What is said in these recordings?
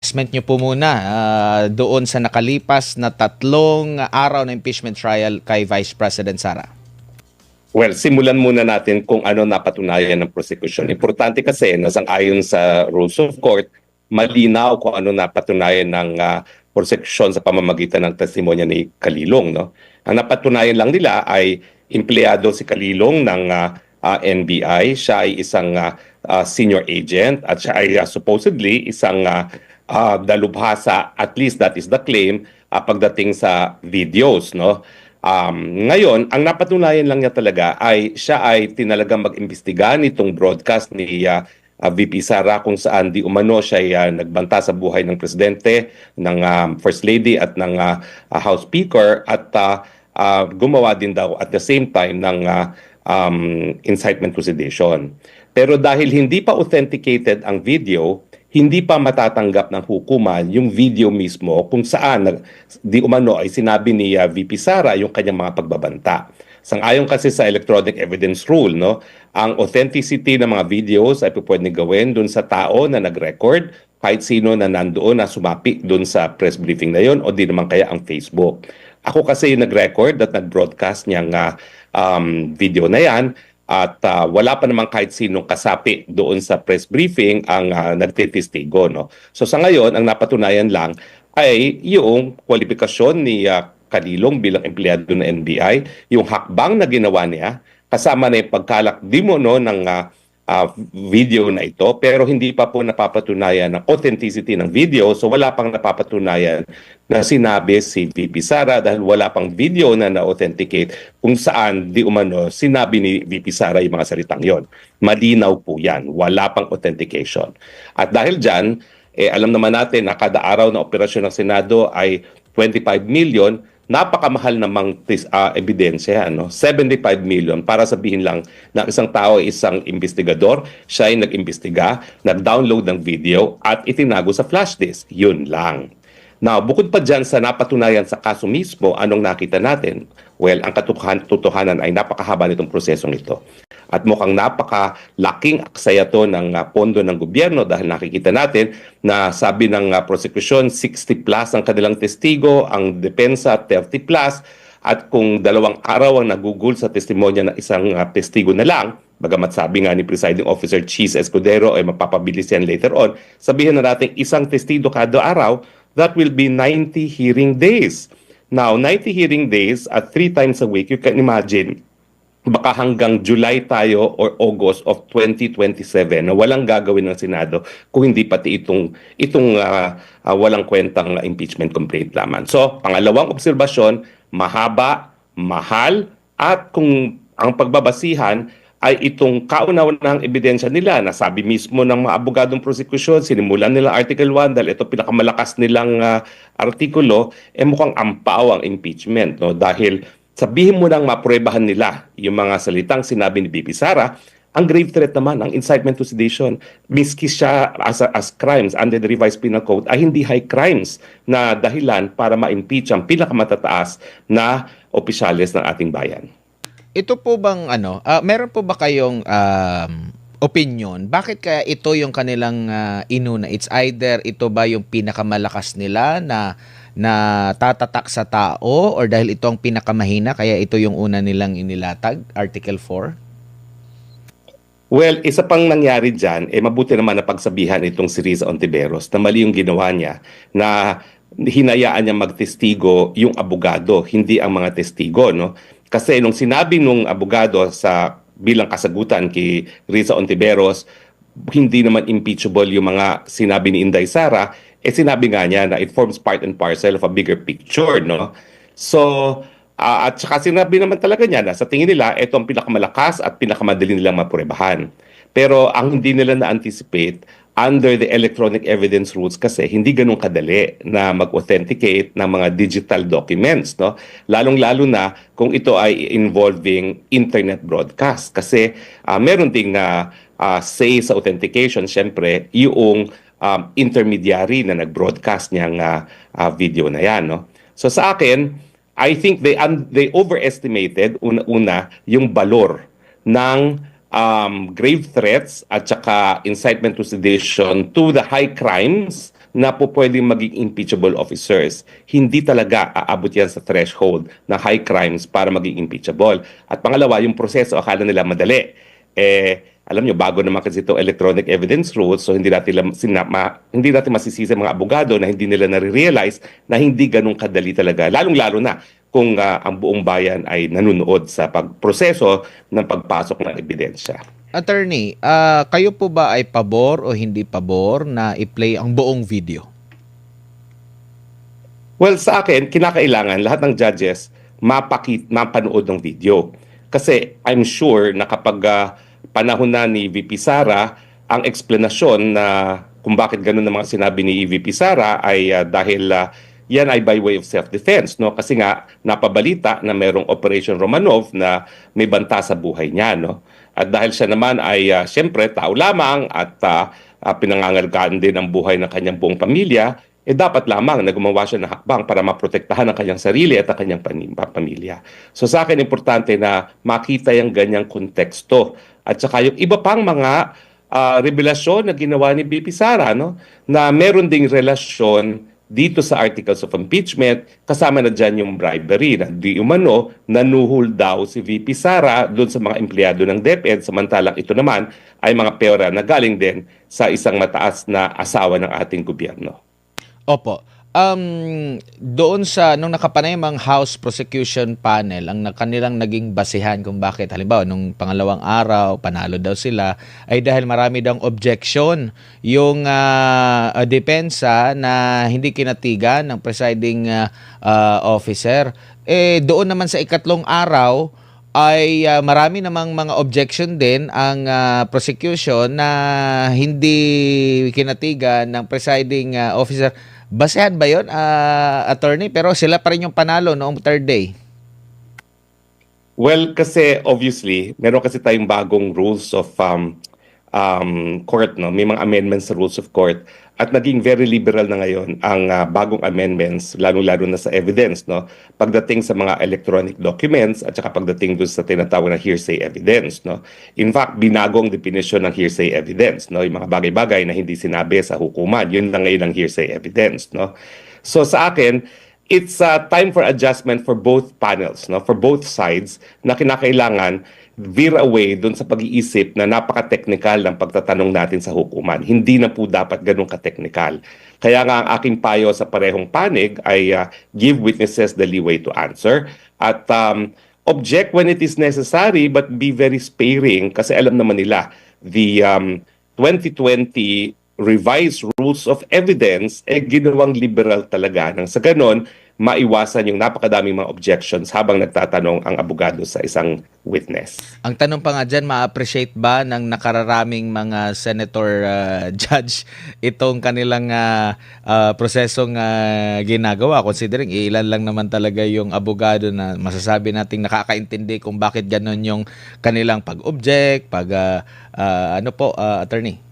assessment nyo po muna doon sa nakalipas na 3 araw na impeachment trial kay Vice President Sara? Well, simulan muna natin kung ano napatunayan ng prosecution. Importante kasi na sang-ayon sa rules of court, malinaw kung ano napatunayan ng prosecution sa pamamagitan ng testimonya ni Kalilong. No? Ang napatunayan lang nila ay empleyado si Kalilong ng NBI. Siya ay isang senior agent at siya ay supposedly isang dalubhasa, at least that is the claim, pagdating sa videos. No? Ngayon, ang napatunayan lang niya talaga ay siya ay tinalagang mag-imbestiga nitong broadcast ni VP Sara kung saan di umano siya ay nagbanta sa buhay ng presidente, ng First Lady at ng House Speaker at gumawa din daw at the same time ng incitement to sedition. Pero dahil hindi pa authenticated ang video, hindi pa matatanggap ng hukuman yung video mismo kung saan di umano ay sinabi ni VP Sara yung kanyang mga pagbabanta. Sang-ayon kasi sa electronic evidence rule, no, ang authenticity ng mga videos ay pwedeng gawin dun sa tao na nag-record, kahit sino na nandoon na sumapi dun sa press briefing na yon o di naman kaya ang Facebook. Ako kasi yung nag-record at nag-broadcast niyang video na yan. At wala pa naman kahit sinong kasapi doon sa press briefing ang nagtitistigo. No? So sa ngayon, ang napatunayan lang ay yung kwalifikasyon ni Kalilong bilang empleyado ng NBI, yung hakbang na ginawa niya, kasama na yung pagkalak di mo no, ng video na ito, pero hindi pa po napapatunayan ang authenticity ng video. So wala pang napapatunayan na sinabi si VP Sara dahil wala pang video na na-authenticate kung saan di umano sinabi ni VP Sara yung mga salitang yon. Malinaw po yan. Wala pang authentication. At dahil dyan, alam naman natin na kada araw na operasyon ng Senado ay 25 million. Napakamahal namang ebidensya, no? 75 million para sabihin lang na isang tao ay isang investigador, siya ay nag-imbestiga, nag-download ng video at itinago sa flash disk. Yun lang. Now, bukod pa dyan sa napatunayan sa kaso mismo, anong nakita natin? Well, ang katotohanan ay napakahaba nitong prosesong ito. At mukhang napakalaking aksaya to ng pondo ng gobyerno dahil nakikita natin na sabi ng prosecution 60 plus ang kanilang testigo, ang depensa 30 plus, at kung 2 araw ang nagugol sa testimonya ng isang testigo na lang, bagamat sabi nga ni Presiding Officer Cheese Escudero ay mapapabilis yan later on, sabihin na natin isang testigo kada araw, that will be 90 hearing days. Now, 90 hearing days at 3 times a week, you can imagine, baka hanggang July tayo or August of 2027 na walang gagawin ng Senado kung hindi pati itong walang kwentang impeachment complaint lamang. So, pangalawang obserbasyon, mahaba, mahal, at kung ang pagbabasihan ay itong kauna-unahang ebidensya nila na sabi mismo ng mga abogadong prosecution, sinimulan nila Article 1 dahil ito pinakamalakas nilang artikulo, mukhang ampaw ang impeachment. No? Dahil sabihin mo nang mapruebahan nila yung mga salitang sinabi ni VP Sara, ang grave threat naman, ang incitement to sedition, miski siya as crimes under the revised penal code, ay hindi high crimes na dahilan para ma-impeach ang pinakamatataas na opisyales ng ating bayan. Ito po bang meron po ba kayong opinion? Bakit kaya ito yung kanilang inuna? It's either ito ba yung pinakamalakas nila na tatatak sa tao or dahil ito ang pinakamahina kaya ito yung una nilang inilatag, Article 4? Well, isa pang nangyari dyan, mabuti naman na pagsabihan itong si Riza Ontiveros na mali yung ginawa niya na hinayaan niya magtestigo yung abogado, hindi ang mga testigo. No? Kasi nung sinabi nung abogado sa bilang kasagutan kay Riza Ontiveros, hindi naman impeachable yung mga sinabi ni Inday Sara, sinabi nga niya na it forms part and parcel of a bigger picture, no? So, at saka sinabi naman talaga niya na sa tingin nila, ito ang pinakamalakas at pinakamadali nilang mapruebahan. Pero ang hindi nila na-anticipate, under the electronic evidence rules kasi, hindi ganun kadali na mag-authenticate ng mga digital documents, no? Lalong-lalo na kung ito ay involving internet broadcast. Kasi meron ding say sa authentication, syempre, yung intermediary na nag-broadcast niyang video na yan. No? So sa akin, I think they overestimated una yung balor ng grave threats at saka incitement to sedition to the high crimes na po pwedeng maging impeachable officers. Hindi talaga aabot yan sa threshold na high crimes para maging impeachable. At pangalawa, yung proseso, akala nila madali. Alam nyo, bago naman kasi itong electronic evidence rules, so hindi natin masisisi mga abogado na hindi nila nare-realize na hindi ganun kadali talaga. Lalong-lalo na kung ang buong bayan ay nanunood sa pagproseso ng pagpasok ng ebidensya. Attorney, kayo po ba ay pabor o hindi pabor na i-play ang buong video? Well, sa akin, kinakailangan lahat ng judges mapanood ng video. Kasi I'm sure na kapag panahon na ni VP Sara, ang eksplanasyon na kung bakit ganun ang mga sinabi ni VP Sara ay dahil yan ay by way of self-defense. No? Kasi nga, napabalita na mayroong Operation Romanov na may banta sa buhay niya. No? At dahil siya naman ay siyempre tao lamang at pinangangalagaan din ang buhay ng kanyang buong pamilya, dapat lamang na gumawa siya ng hakbang para maprotektahan ang kanyang sarili at ang kanyang pamilya. So sa akin, importante na makita yung ganyang konteksto. At saka yung iba pang mga revelasyon na ginawa ni BP Sara, no? Na meron ding relasyon dito sa articles of impeachment, kasama na dyan yung bribery na di umano nanuhol daw si VP Sara doon sa mga empleyado ng DepEd, samantalang ito naman ay mga pera na galing din sa isang mataas na asawa ng ating gobyerno. Opo. Doon sa nung nakapanayamang House Prosecution Panel, ang kanilang naging basihan kung bakit halimbawa nung pangalawang araw panalo daw sila ay dahil marami daw objection yung depensa na hindi kinatigan ng presiding officer. Doon naman sa ikatlong araw ay marami namang mga objection din ang prosecution na hindi kinatigan ng presiding officer. Basehan ba yun, attorney? Pero sila pa rin yung panalo noong third day. Well, kasi obviously, meron kasi tayong bagong rules of court, no? May mga amendments sa rules of court at naging very liberal na ngayon ang bagong amendments, lalo-lalo na sa evidence, no? Pagdating sa mga electronic documents at saka pagdating doon sa tinatawag na hearsay evidence, no? In fact, binagong definition ng hearsay evidence, no? Yung mga bagay-bagay na hindi sinabi sa hukuman, yun lang ngayon ang hearsay evidence, no? So sa akin, it's time for adjustment for both panels, no? For both sides na kinakailangan veer away doon sa pag-iisip na napaka-technical ng pagtatanong natin sa hukuman. Hindi na po dapat ganun ka-technical. Kaya nga ang aking payo sa parehong panig ay give witnesses the leeway to answer at object when it is necessary but be very sparing kasi alam naman nila the 2020 revised rules of evidence ginawang liberal talaga nang sa ganon maiwasan yung napakadaming mga objections habang nagtatanong ang abogado sa isang witness. Ang tanong pa nga dyan, ma-appreciate ba ng nakararaming mga senator judge itong kanilang prosesong ginagawa? Considering ilan lang naman talaga yung abogado na masasabi nating nakakaintindi kung bakit ganon yung kanilang pag-object, attorney?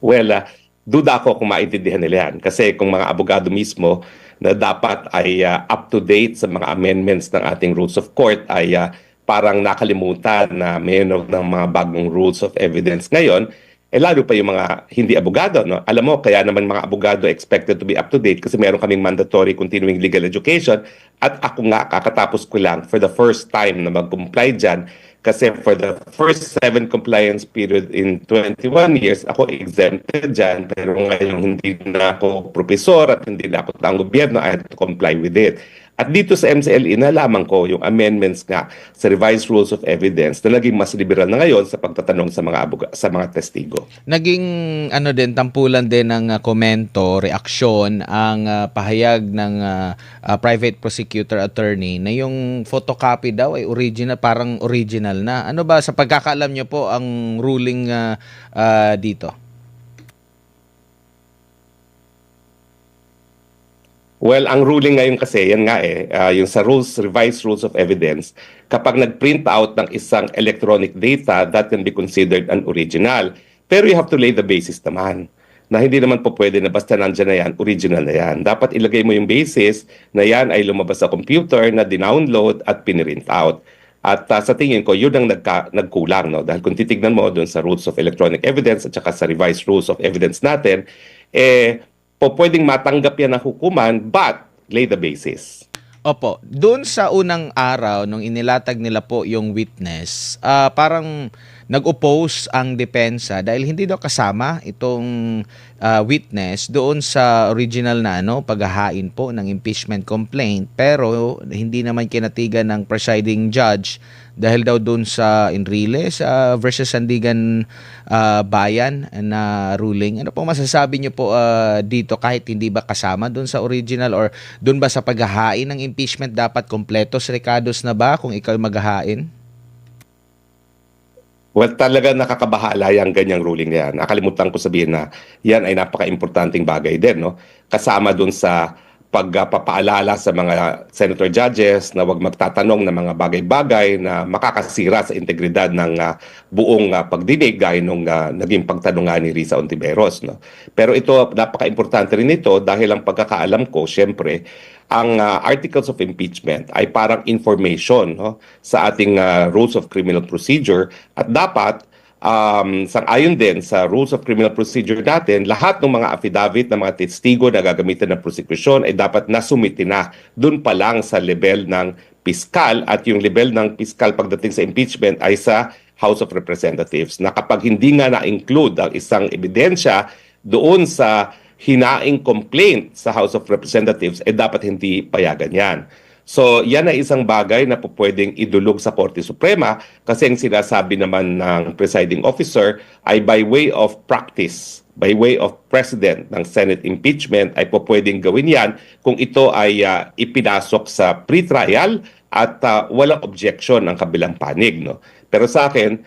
Well, duda ako kung maintindihan nila yan. Kasi kung mga abogado mismo na dapat ay up-to-date sa mga amendments ng ating rules of court ay parang nakalimutan na mayroon ng mga bagong rules of evidence ngayon, lalo pa yung mga hindi abogado. No? Alam mo, kaya naman mga abogado expected to be up-to-date kasi meron kaming mandatory continuing legal education at ako nga kakatapos ko lang for the first time na mag-comply dyan kasi for the first 7 compliance period in 21 years, ako exempted dyan. Pero ngayon hindi na ako profesor at hindi na ako taong gobyerno, I had to comply with it. At dito sa MCLE, nalaman ko yung amendments nga sa revised rules of evidence na naging mas liberal na ngayon sa pagtatanong sa mga testigo. Naging din tampulan din ng komento, reaksyon ang pahayag ng private prosecutor attorney na yung photocopy daw ay original, parang original na. Ano ba sa pagkakaalam niyo po ang ruling dito? Well, ang ruling ngayon kasi, yan nga yung sa revised rules of evidence, kapag nag-print out ng isang electronic data, that can be considered an original. Pero you have to lay the basis naman, na hindi naman po pwede na basta nandyan na yan, original na yan. Dapat ilagay mo yung basis na yan ay lumabas sa computer, na dinownload at pinrint out. At sa tingin ko, yun ang nagkulang. No? Dahil kung titignan mo doon sa rules of electronic evidence at saka sa revised rules of evidence natin, pwedeng matanggap yan ng hukuman, but lay the basis. Opo, doon sa unang araw nung inilatag nila po yung witness, parang nag-oppose ang depensa dahil hindi daw kasama itong witness doon sa original na paghahain po ng impeachment complaint, pero hindi naman kinatigan ng presiding judge dahil daw doon sa Enriles versus Sandigan Bayan na ruling. Ano po masasabi niyo po dito, kahit hindi ba kasama doon sa original, or doon ba sa paghahain ng impeachment dapat kompletos recados na ba kung ikaw maghahain? Well, talaga nakakabahala yung ganyang ruling na yan. Nakalimutan ko sabihin na yan ay napaka-importanting bagay din, no? Kasama dun sa pagpapaalala sa mga senator judges na huwag magtatanong ng mga bagay-bagay na makakasira sa integridad ng buong pagdinig gaya nung naging pagtanungan ni Risa Ontiveros, no? Pero ito, napaka-importante rin ito dahil ang pagkakaalam ko, syempre, ang articles of impeachment ay parang information, no, sa ating rules of criminal procedure, at dapat sang-ayon din sa rules of criminal procedure natin, lahat ng mga affidavit ng mga testigo na gagamitin ng prosecution ay dapat nasumiti na dun pa lang sa level ng piskal, at yung level ng piskal pagdating sa impeachment ay sa House of Representatives, na kapag hindi nga na-include ang isang ebidensya doon sa hinaing complaint sa House of Representatives, dapat hindi payagan yan. So, yan ay isang bagay na pwedeng idulog sa Korte Suprema, kasi ang sinasabi naman ng presiding officer ay by way of practice, by way of precedent ng Senate impeachment, ay pwedeng gawin yan kung ito ay ipinasok sa pre-trial at walang objection ang kabilang panig, no? Pero sa akin,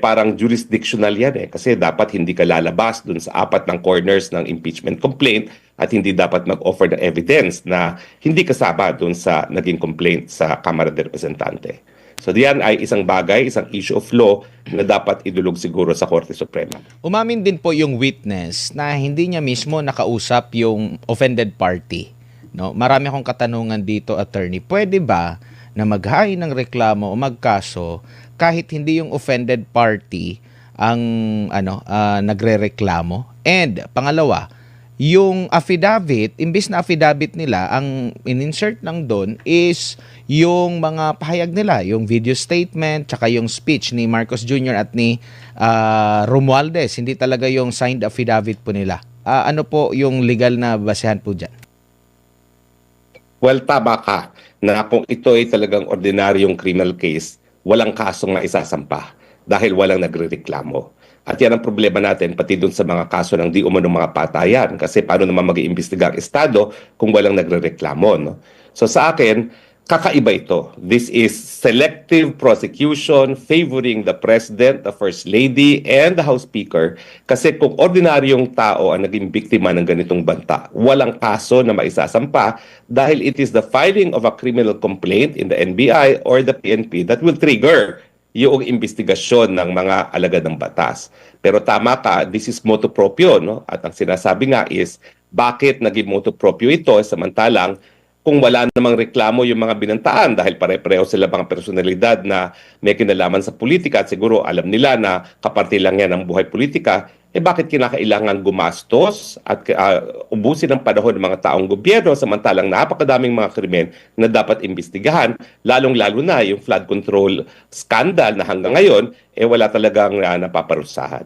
parang jurisdictional yan kasi dapat hindi ka lalabas dun sa apat ng corners ng impeachment complaint, at hindi dapat mag-offer ng evidence na hindi kasama dun sa naging complaint sa Kamara de Representante. So diyan ay isang bagay, isang issue of law na dapat idulog siguro sa Korte Suprema. Umamin din po yung witness na hindi niya mismo nakausap yung offended party, no? Marami akong katanungan dito, attorney. Pwede ba na maghain ng reklamo o magkaso kahit hindi yung offended party ang nagrereklamo? And pangalawa, yung affidavit, imbis na affidavit nila, ang in-insert lang doon is yung mga pahayag nila, yung video statement, tsaka yung speech ni Marcos Jr. at ni Romualdez. Hindi talaga yung signed affidavit po nila. Ano po yung legal na basehan po dyan? Well, tama ka na kung ito ay talagang ordinaryong criminal case, walang kasong maisasampa dahil walang nagrereklamo. At yan ang problema natin pati dun sa mga kaso ng di umanong mga patayan, kasi paano naman mag-iimbestiga ang Estado kung walang nagrereklamo, no? So sa akin, kakaiba ito. This is selective prosecution favoring the President, the First Lady, and the House Speaker, kasi kung ordinaryong tao ang naging biktima ng ganitong banta, walang kaso na maisasampa dahil it is the filing of a criminal complaint in the NBI or the PNP that will trigger yung investigasyon ng mga alagad ng batas. Pero tama ka, this is motu proprio, no? At ang sinasabi nga is, bakit naging motu proprio ito samantalang kung wala namang reklamo yung mga binantaan dahil pare-pareho sila mga personalidad na may kinalaman sa politika at siguro alam nila na kaparte lang yan ng buhay politika, bakit kinakailangan gumastos at ubusin ang panahon ng mga taong gobyerno samantalang napakadaming mga krimen na dapat imbestigahan, lalong-lalo na yung flood control scandal na hanggang ngayon, wala talagang napaparusahan.